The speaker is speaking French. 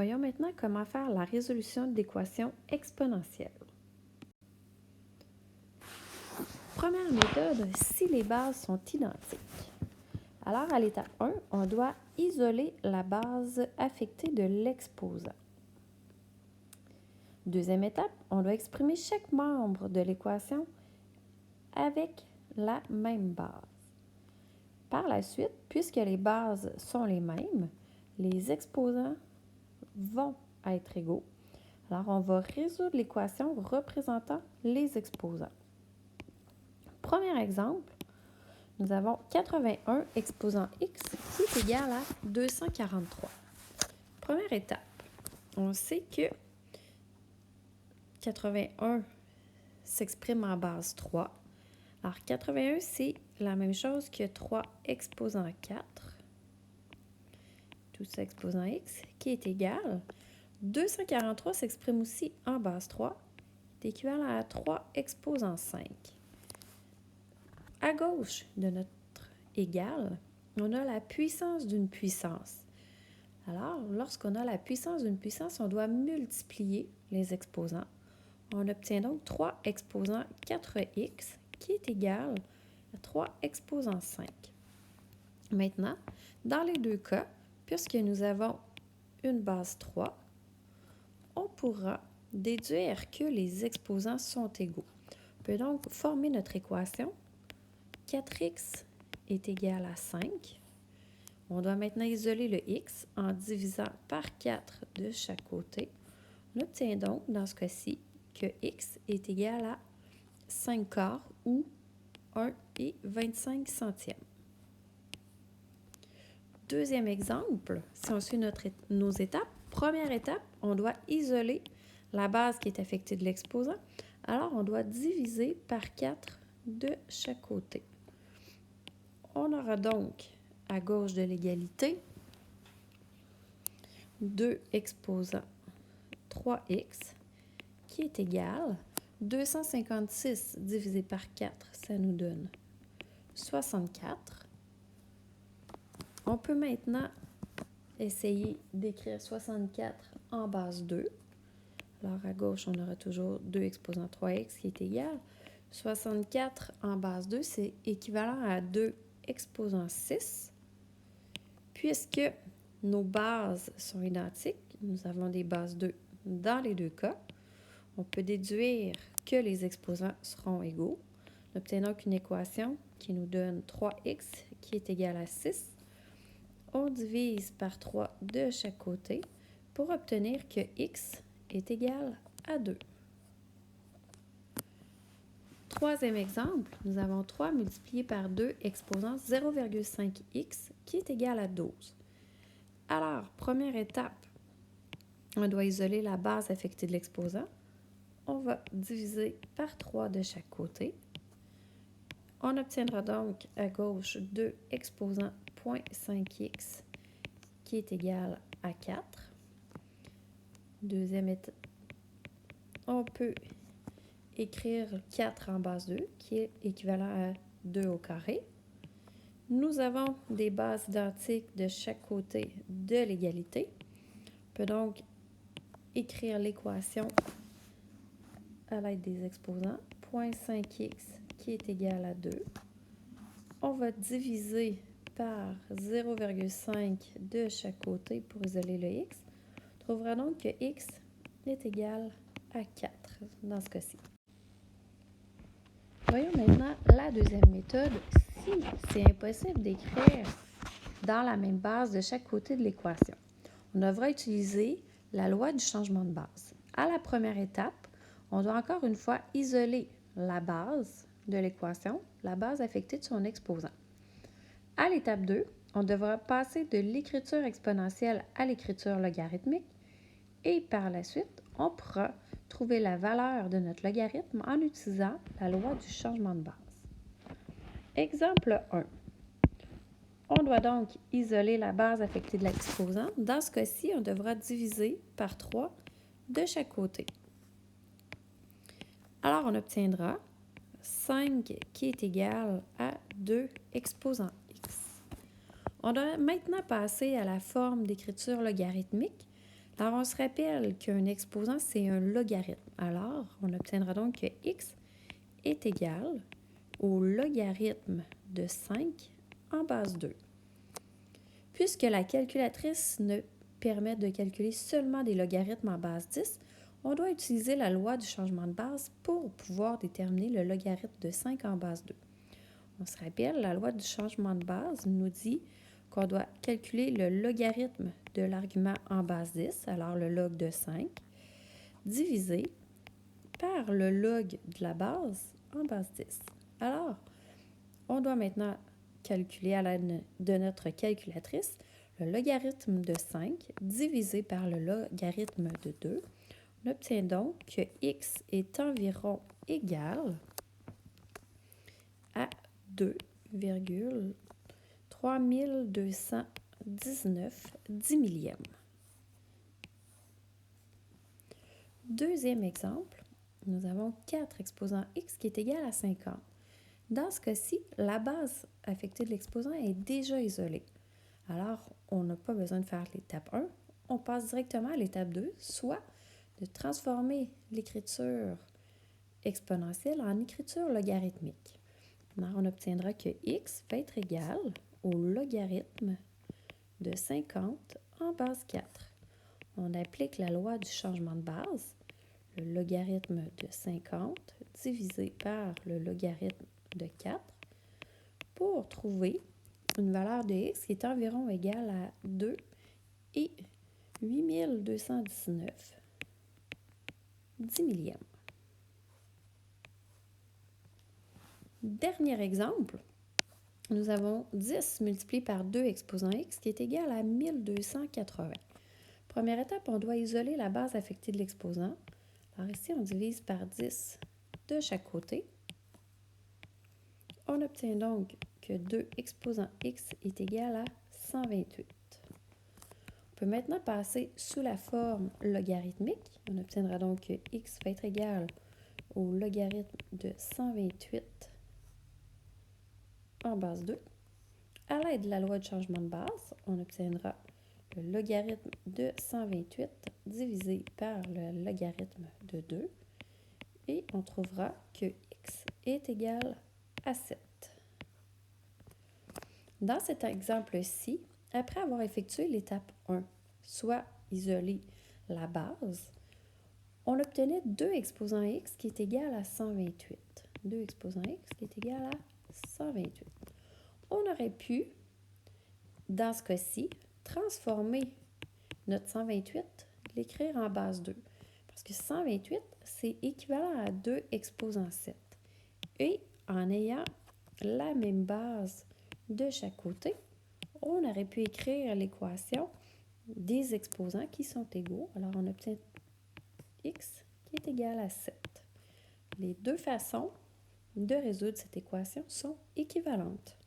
Voyons maintenant comment faire la résolution d'équations exponentielles. Première méthode, si les bases sont identiques. Alors, à l'étape 1, on doit isoler la base affectée de l'exposant. Deuxième étape, on doit exprimer chaque membre de l'équation avec la même base. Par la suite, puisque les bases sont les mêmes, les exposants vont être égaux. Alors, on va résoudre l'équation représentant les exposants. Premier exemple, nous avons 81 exposant x qui est égal à 243. Première étape, on sait que 81 s'exprime en base 3. Alors, 81, c'est la même chose que 3 exposant 4, tout ça exposant x, qui est égal. 243 s'exprime aussi en base 3, est équivalent à 3 exposant 5. À gauche de notre égal, on a la puissance d'une puissance. Alors, lorsqu'on a la puissance d'une puissance, on doit multiplier les exposants. On obtient donc 3 exposant 4x qui est égal à 3 exposant 5. Maintenant, dans les deux cas, puisque nous avons une base 3, on pourra déduire que les exposants sont égaux. On peut donc former notre équation. 4x est égal à 5. On doit maintenant isoler le x en divisant par 4 de chaque côté. On obtient donc, dans ce cas-ci, que x est égal à 5 quarts ou 1 et 25 centièmes. Deuxième exemple, si on suit nos étapes, première étape, on doit isoler la base qui est affectée de l'exposant. Alors, on doit diviser par 4 de chaque côté. On aura donc, à gauche de l'égalité, 2 exposant 3x qui est égal 256 divisé par 4, ça nous donne 64. On peut maintenant essayer d'écrire 64 en base 2. Alors, à gauche, on aura toujours 2 exposant 3x qui est égal. 64 en base 2, c'est équivalent à 2 exposant 6. Puisque nos bases sont identiques, nous avons des bases 2 dans les deux cas, on peut déduire que les exposants seront égaux. On obtient donc une équation qui nous donne 3x qui est égal à 6. On divise par 3 de chaque côté pour obtenir que x est égal à 2. Troisième exemple, nous avons 3 multiplié par 2 exposant 0,5x qui est égal à 12. Alors, première étape, on doit isoler la base affectée de l'exposant. On va diviser par 3 de chaque côté. On obtiendra donc à gauche 2 exposant 0,5x qui est égal à 4. Deuxième étape, on peut écrire 4 en base 2 qui est équivalent à 2 au carré. Nous avons des bases identiques de chaque côté de l'égalité. On peut donc écrire l'équation à l'aide des exposants. 0,5x qui est égal à 2. On va diviser par 0,5 de chaque côté pour isoler le x. On trouvera donc que x est égal à 4 dans ce cas-ci. Voyons maintenant la deuxième méthode. Si c'est impossible d'écrire dans la même base de chaque côté de l'équation, on devra utiliser la loi du changement de base. À la première étape, on doit encore une fois isoler la base de l'équation, la base affectée de son exposant. À l'étape 2, on devra passer de l'écriture exponentielle à l'écriture logarithmique et par la suite, on pourra trouver la valeur de notre logarithme en utilisant la loi du changement de base. Exemple 1. On doit donc isoler la base affectée de l'exposant. Dans ce cas-ci, on devra diviser par 3 de chaque côté. Alors, on obtiendra 5 qui est égal à 2 exposant x. On doit maintenant passer à la forme d'écriture logarithmique. Alors, on se rappelle qu'un exposant, c'est un logarithme. Alors, on obtiendra donc que x est égal au logarithme de 5 en base 2. Puisque la calculatrice ne permet de calculer seulement des logarithmes en base 10, on doit utiliser la loi du changement de base pour pouvoir déterminer le logarithme de 5 en base 2. On se rappelle, la loi du changement de base nous dit qu'on doit calculer le logarithme de l'argument en base 10, alors le log de 5, divisé par le log de la base en base 10. Alors, on doit maintenant calculer à l'aide de notre calculatrice le logarithme de 5 divisé par le logarithme de 2. On obtient donc que x est environ égal à 2,3219 10 millièmes. Deuxième exemple, nous avons 4 exposants x qui est égal à 50. Dans ce cas-ci, la base affectée de l'exposant est déjà isolée. Alors, on n'a pas besoin de faire l'étape 1. On passe directement à l'étape 2, soit de transformer l'écriture exponentielle en écriture logarithmique. Alors, on obtiendra que x va être égal au logarithme de 50 en base 4. On applique la loi du changement de base, le logarithme de 50 divisé par le logarithme de 4 pour trouver une valeur de x qui est environ égale à 2 et 8219 10 millièmes. Dernier exemple, nous avons 10 multiplié par 2 exposant x qui est égal à 1280. Première étape, on doit isoler la base affectée de l'exposant. Alors ici, on divise par 10 de chaque côté. On obtient donc que 2 exposant x est égal à 128. On peut maintenant passer sous la forme logarithmique. On obtiendra donc que x va être égal au logarithme de 128 en base 2. À l'aide de la loi de changement de base, on obtiendra le logarithme de 128 divisé par le logarithme de 2 et on trouvera que x est égal à 7. Dans cet exemple-ci, après avoir effectué l'étape 1, soit isoler la base, on obtenait 2 exposants x qui est égal à 128. 2 exposants x qui est égal à 128. On aurait pu, dans ce cas-ci, transformer notre 128, l'écrire en base 2. Parce que 128, c'est équivalent à 2 exposant 7. Et en ayant la même base de chaque côté, on aurait pu écrire l'équation des exposants qui sont égaux. Alors, on obtient x qui est égal à 7. Les deux façons de résoudre cette équation sont équivalentes.